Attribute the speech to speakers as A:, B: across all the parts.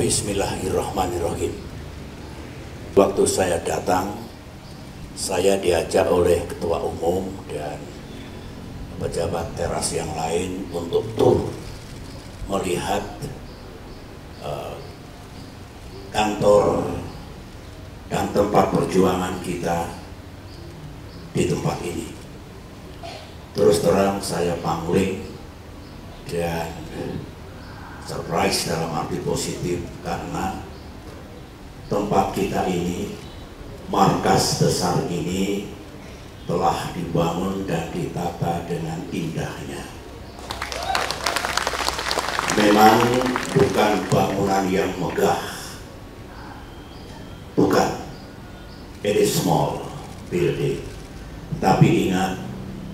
A: Bismillahirrahmanirrahim. Waktu saya datang, saya diajak oleh Ketua Umum dan pejabat teras yang lain untuk tur melihat kantor dan tempat perjuangan kita di tempat ini. Terus terang saya pangling dan surprise dalam arti positif karena tempat kita ini, markas besar ini telah dibangun dan ditata dengan indahnya. Memang bukan bangunan yang megah, bukan, it is small building, tapi ingat,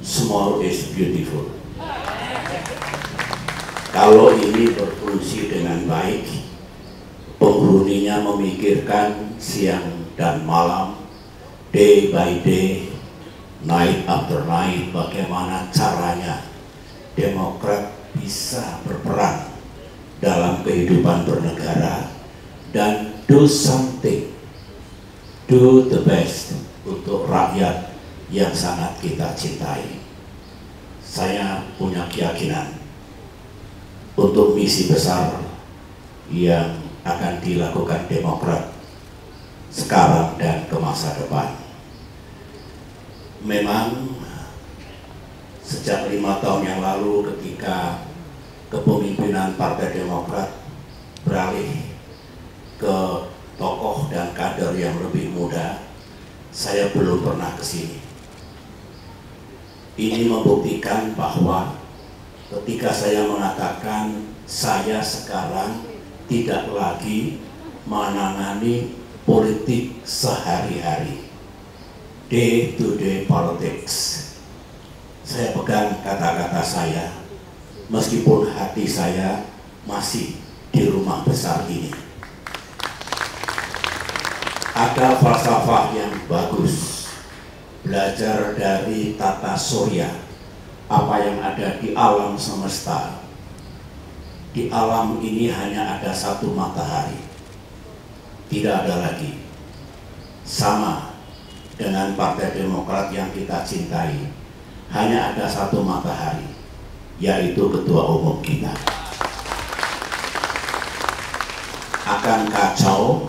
A: small is beautiful. Kalau ini berfungsi dengan baik, penghuninya memikirkan siang dan malam, day by day, night after night, bagaimana caranya Demokrat bisa berperan dalam kehidupan bernegara dan do something, do the best untuk rakyat yang sangat kita cintai. Saya punya keyakinan untuk misi besar yang akan dilakukan Demokrat sekarang dan ke masa depan. Memang sejak 5 tahun yang lalu ketika kepemimpinan Partai Demokrat beralih ke tokoh dan kader yang lebih muda, saya belum pernah ke sini. Ini membuktikan bahwa ketika saya mengatakan saya sekarang tidak lagi menangani politik sehari-hari, day to day politics. Saya pegang kata-kata saya, meskipun hati saya masih di rumah besar ini. Ada falsafah yang bagus, belajar dari tata surya, apa yang ada di alam semesta. Di alam ini hanya ada satu matahari, tidak ada lagi. Sama dengan Partai Demokrat yang kita cintai, hanya ada satu matahari, yaitu Ketua Umum kita. Akan kacau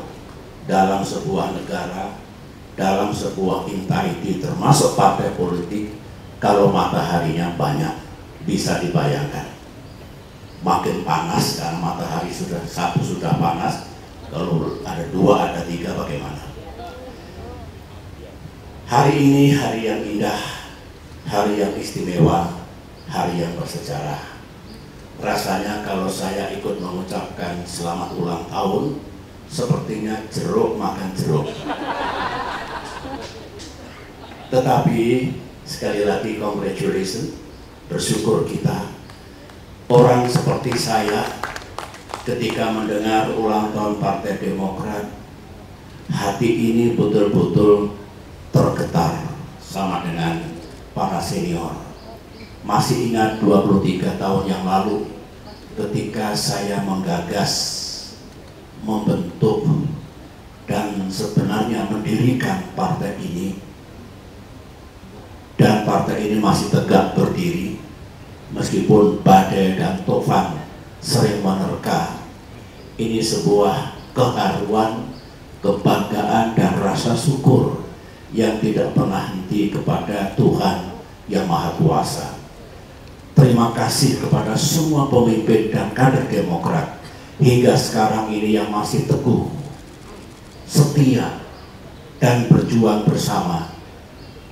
A: dalam sebuah negara, dalam sebuah entity termasuk partai politik, kalau mataharinya banyak. Bisa dibayangkan, makin panas karena matahari satu sudah panas, kalau ada 2, ada 3 bagaimana? Hari ini hari yang indah, hari yang istimewa, hari yang bersejarah. Rasanya kalau saya ikut mengucapkan selamat ulang tahun, sepertinya jeruk makan jeruk. Tetapi sekali lagi congratulations, bersyukur kita. Orang seperti saya ketika mendengar ulang tahun Partai Demokrat, hati ini betul-betul tergetar sama dengan para senior. Masih ingat 23 tahun yang lalu ketika saya menggagas, membentuk, dan sebenarnya mendirikan partai ini. Dan partai ini masih tegak berdiri meskipun badai dan topan sering menerka. Ini sebuah keharuan, kebanggaan, dan rasa syukur yang tidak pernah henti kepada Tuhan yang Maha Kuasa. Terima kasih kepada semua pemimpin dan kader Demokrat hingga sekarang ini yang masih teguh, setia, dan berjuang bersama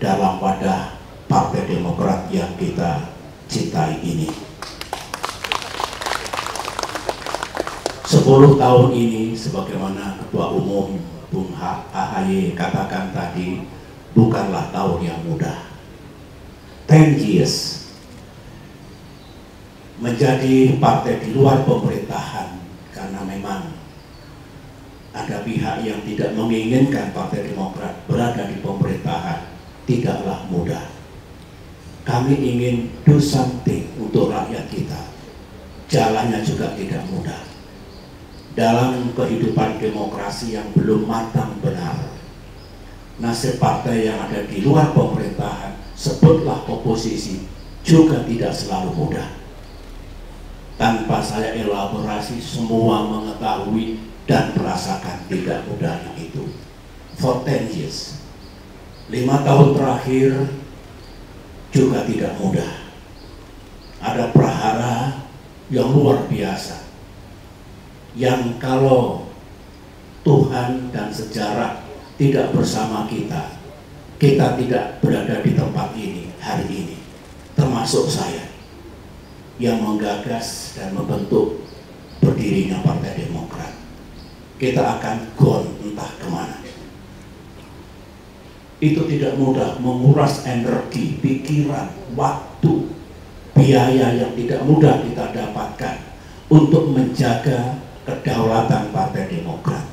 A: dalam wadah Partai Demokrat yang kita cintai ini. 10 tahun ini, sebagaimana Ketua Umum Bung AHY katakan tadi, bukanlah tahun yang mudah. 10 years menjadi partai di luar pemerintahan, karena memang ada pihak yang tidak menginginkan Partai Demokrat berada di pemerintahan, tidaklah mudah. Kami ingin do something untuk rakyat kita, jalannya juga tidak mudah. dalam kehidupan demokrasi yang belum matang benar. Nasib partai yang ada di luar pemerintahan, sebutlah oposisi, juga tidak selalu mudah. Tanpa saya elaborasi, semua mengetahui dan merasakan tidak mudahnya itu. For 10 years, 5 tahun terakhir juga tidak mudah. Ada prahara yang luar biasa, yang kalau Tuhan dan sejarah tidak bersama kita, kita tidak berada di tempat ini hari ini, termasuk saya yang menggagas dan membentuk berdirinya Partai Demokrat. Kita akan gone entah kemana. Itu tidak mudah, menguras energi, pikiran, waktu, biaya yang tidak mudah kita dapatkan untuk menjaga kedaulatan Partai Demokrat.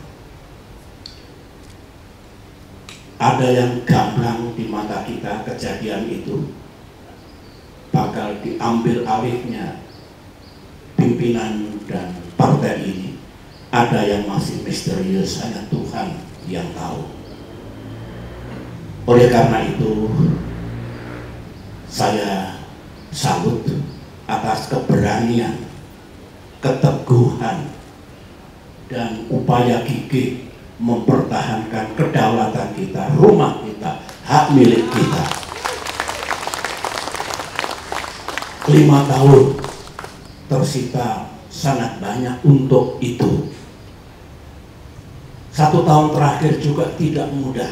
A: Ada yang gamblang di mata kita kejadian itu, bakal diambil alihnya pimpinan dan partai ini. Ada yang masih misterius, hanya Tuhan yang tahu. Oleh karena itu, saya salut atas keberanian, keteguhan, dan upaya gigih mempertahankan kedaulatan kita, rumah kita, hak milik kita. 5 tahun tersita sangat banyak untuk itu. 1 tahun terakhir juga tidak mudah.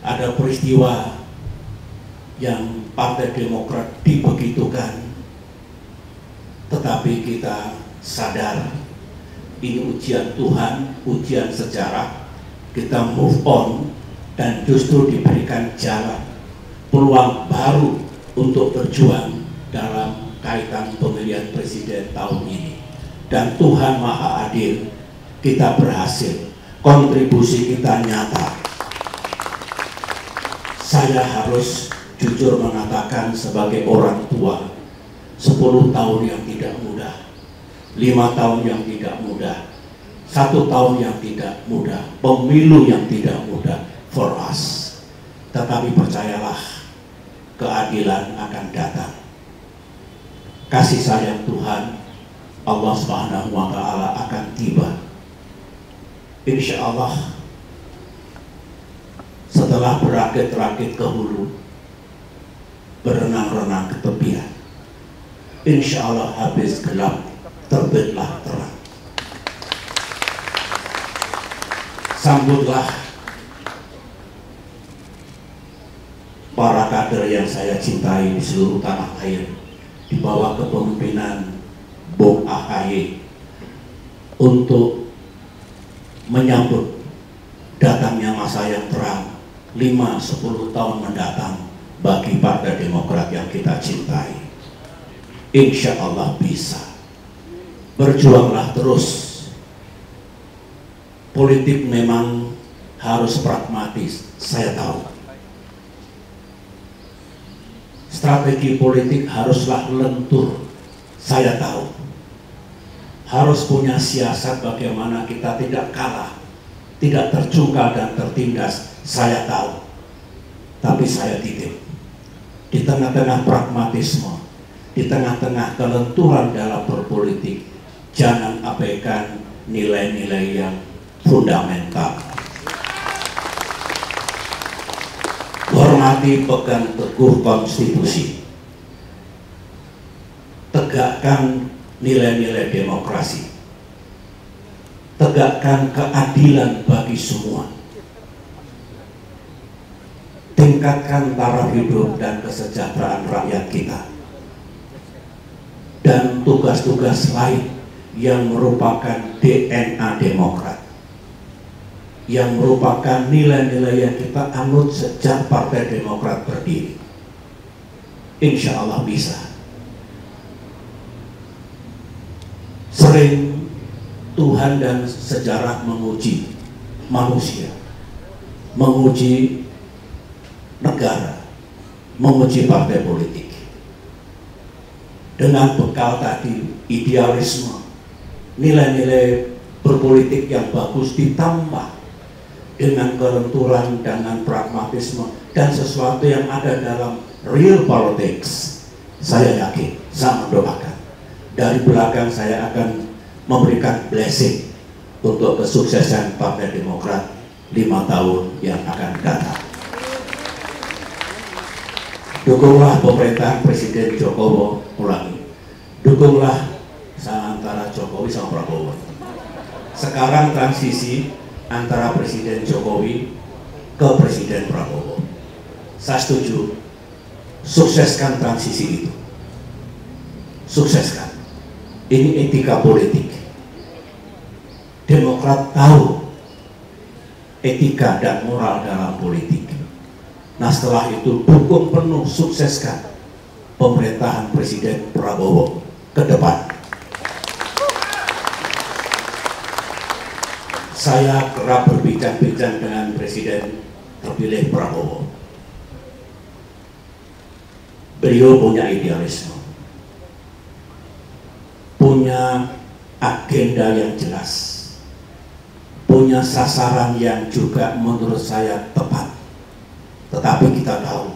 A: Ada peristiwa yang Partai Demokrat dibegitukan, tetapi kita sadar ini ujian Tuhan, ujian sejarah. Kita move on dan justru diberikan jalan, peluang baru untuk berjuang dalam kaitan pemilihan presiden tahun ini. Dan Tuhan Maha Adil, kita berhasil, kontribusi kita nyata. Saya harus jujur mengatakan sebagai orang tua, 10 tahun yang tidak mudah, 5 tahun yang tidak mudah, 1 tahun yang tidak mudah, pemilu yang tidak mudah for us. Tetapi percayalah, keadilan akan datang. Kasih sayang Tuhan, Allah Subhanahu wa Ta'ala akan tiba. Insya Allah, setelah berakit-rakit ke hulu, berenang-renang ke tepian, insya Allah habis gelap, terbitlah terang. Sambutlah para kader yang saya cintai di seluruh tanah air, di bawah kepemimpinan Bung AHY, untuk menyambut datangnya masa yang terang 5-10 tahun mendatang bagi Partai Demokrat yang kita cintai. Insya Allah bisa. Berjuanglah terus. Politik memang harus pragmatis, saya tahu. Strategi politik haruslah lentur, saya tahu. Harus punya siasat bagaimana kita tidak kalah, tidak terjungkal dan tertindas, saya tahu. Tapi saya titip, di tengah-tengah pragmatisme, di tengah-tengah kelenturan dalam berpolitik, jangan abaikan nilai-nilai yang fundamental. Hormati, pegang teguh konstitusi, tegakkan nilai-nilai demokrasi, tegakkan keadilan bagi semua, tingkatkan taraf hidup dan kesejahteraan rakyat kita, dan tugas-tugas lain yang merupakan DNA Demokrat, yang merupakan nilai-nilai yang kita anut sejak Partai Demokrat berdiri. Insya Allah bisa. Sering Tuhan dan sejarah menguji manusia, menguji negara, menguji partai politik. Dengan bekal tadi, idealisme, nilai-nilai berpolitik yang bagus ditambah dengan kelenturan, dengan pragmatisme, dan sesuatu yang ada dalam real politics. Saya yakin, saya mendoakan, dari belakang saya akan memberikan blessing untuk kesuksesan Partai Demokrat 5 tahun yang akan datang. Dukunglah pemerintahan Presiden Jokowi, dukunglah antara Jokowi sama Prabowo. Sekarang transisi antara Presiden Jokowi ke Presiden Prabowo. Saya setuju, sukseskan transisi itu. Sukseskan. Ini etika politik. Demokrat tahu etika dan moral dalam politik. Nah, setelah itu dukung penuh, sukseskan pemerintahan Presiden Prabowo ke depan. Saya kerap berbincang-bincang dengan Presiden terpilih Prabowo. Beliau punya idealisme, punya agenda yang jelas, punya sasaran yang juga menurut saya tepat. Tetapi kita tahu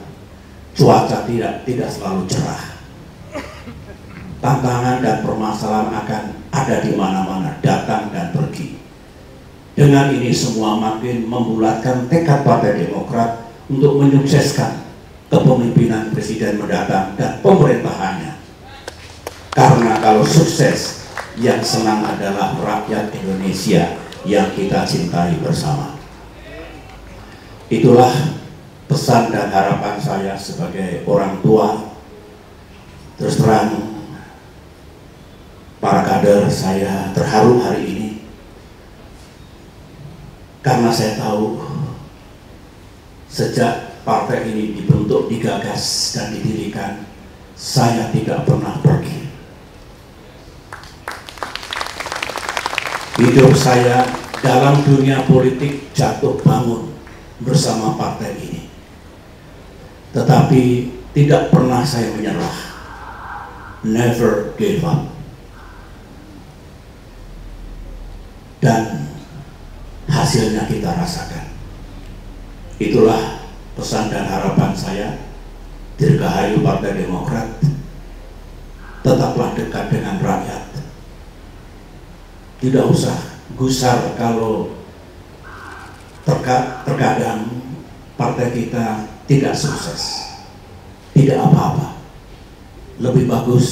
A: cuaca tidak selalu cerah. Tantangan dan permasalahan akan ada di mana-mana, datang dan pergi. Dengan ini semua makin membulatkan tekad Partai Demokrat untuk menyukseskan kepemimpinan Presiden mendatang dan pemerintahannya. Karena kalau sukses, yang senang adalah rakyat Indonesia yang kita cintai bersama. Itulah pesan dan harapan saya sebagai orang tua. Terus terang, para kader, saya terharu hari ini karena saya tahu sejak partai ini dibentuk, digagas dan didirikan, saya tidak pernah pergi. Hidup saya dalam dunia politik jatuh bangun bersama partai ini. Tetapi tidak pernah saya menyerah. Never gave up. Dan hasilnya kita rasakan. Itulah pesan dan harapan saya. Dirgahayu Partai Demokrat, tetaplah dekat dengan rakyat. Tidak usah gusar kalau terkadang partai kita tidak sukses, tidak apa-apa. Lebih bagus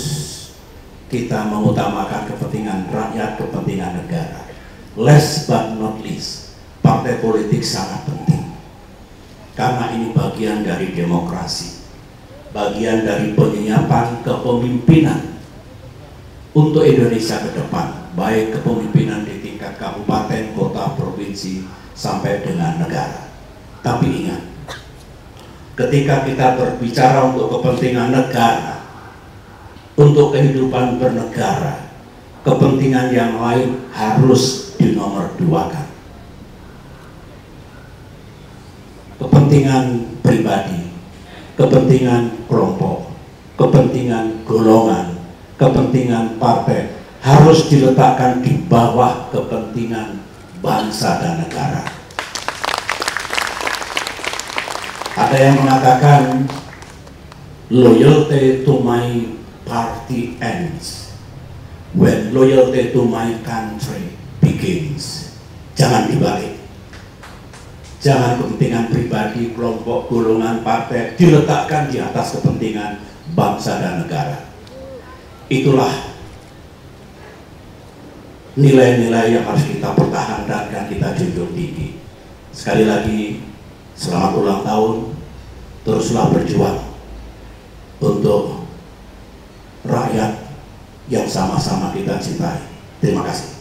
A: kita mengutamakan kepentingan rakyat, kepentingan negara. Last but not least, partai politik sangat penting karena ini bagian dari demokrasi, bagian dari penyiapan kepemimpinan untuk Indonesia ke depan, baik kepemimpinan di tingkat kabupaten, kota, provinsi, sampai dengan negara. Tapi ingat, ketika kita berbicara untuk kepentingan negara, untuk kehidupan bernegara, kepentingan yang lain harus dinomorduakan. Kepentingan pribadi, kepentingan kelompok, kepentingan golongan, kepentingan partai harus diletakkan di bawah kepentingan bangsa dan negara. Ada yang mengatakan loyalty to my party ends when loyalty to my country begins. Jangan dibalik. Jangan kepentingan pribadi, kelompok, golongan, partai diletakkan di atas kepentingan bangsa dan negara. Itulah nilai-nilai yang harus kita pertahankan dan kita junjung tinggi. Sekali lagi, selamat ulang tahun. Teruslah berjuang untuk rakyat yang sama-sama kita cintai. Terima kasih.